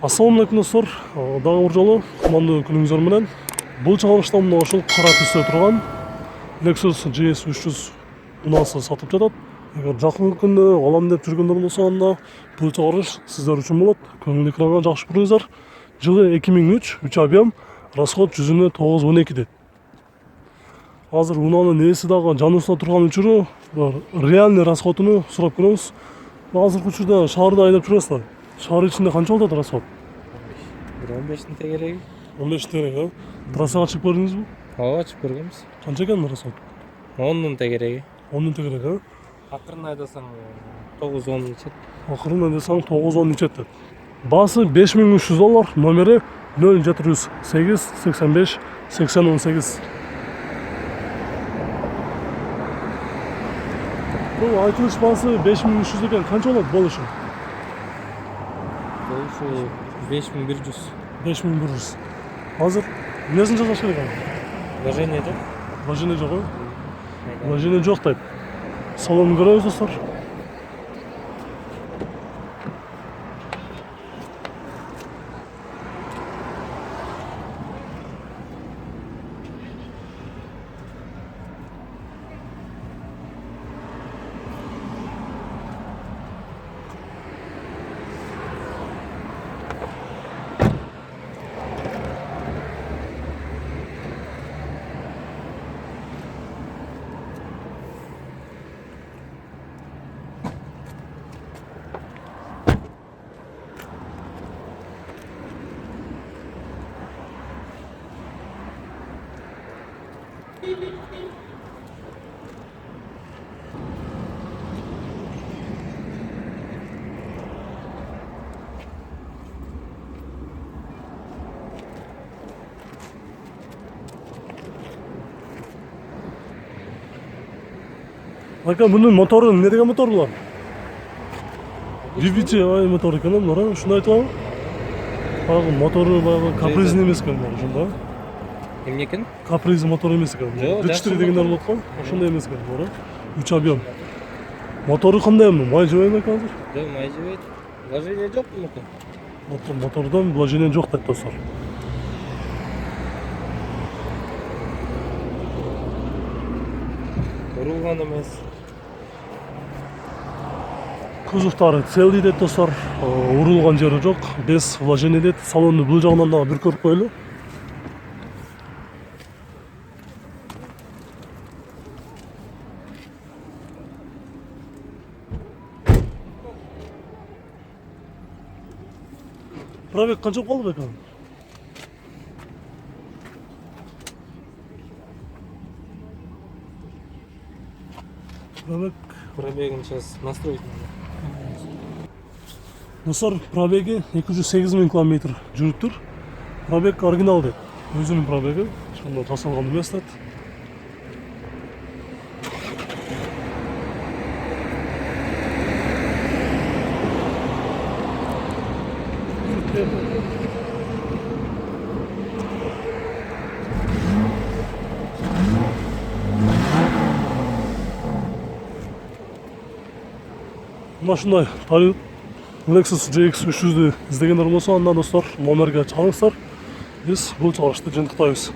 Ассалаумалейкум достор, дагы бир жолу кутмандуу күнүңүздөр менен. Бул чыгарылышта мына ушул кара түстө турган Lexus GS 300 унаасы сатып жатат. Эгер жакын күндө алам деп жүргөндөр болсо, анда бул чыгарылыш сиздер үчүн болот. Көңүл экранга жакшы көрүңүздөр. Жылы 2003, 3 объем, расход 100-912 дейт. Азыр унаанын ээси дагы жаныбызда турган учуру реальный расходуну сурап көрөбүз. Азыркы учурда шаарда айдап жүрөсүз. Шаар ичинде канча болот расход? 15 тегереги. 15 тегереги, трассага чыгып көрдүңүзбү? Ооба, чыгып көргөнбүз. Канча экен расход? 10 тегереги. 10 тегереги. Акырын айдасаң 9-10 ичет. Акырын айдасаң 9-10 ичет дейт. Баасы $5300, номери 0708 85 8018. Бул айтылыш баасы 5300 экен, канча болот болушу? Болушу 5100. 5100. Азыр эмнесин жасаш керек аны? Вложение жок. Вложение жок, вложение жок дейт. Салонун көрөбүз достор. Ака, bunun motoru ne деген мотор булар? VVT мотор экен, мына ушундай айтып алам. Баягы мотору баягы капризный эмес экен булар, ошондо. Эмне экен? Каприз мотор эмес экен. D4 дегендер болот го, ошондой эмес экен булар. 3 объем. Мотору кандай эми? Май жебейби экен азыр? Жок, май жебейт. Вложение жок мумкин. Мотордон вложение жок дейт достор. Урулган эмес. Кузовтары целый дейт достор. Урулган жери жок, без вложение дейт. Салонду бул жагынан дагы бир көрүп коелу. Пробег канча калды экен? Пробегин сейчас настроить надо. Достор, пробеги 208 000 км жүрүптүр. Пробег оригинал дейт. Өзүнүн пробеги. Ошондо жасалган эмес дейт. Мына ушундай Lexus GX 300'ді издегендер болсо, анда достор номерге чалыңыздар. Биз бул чыгарышты жыйынтыктайбыз.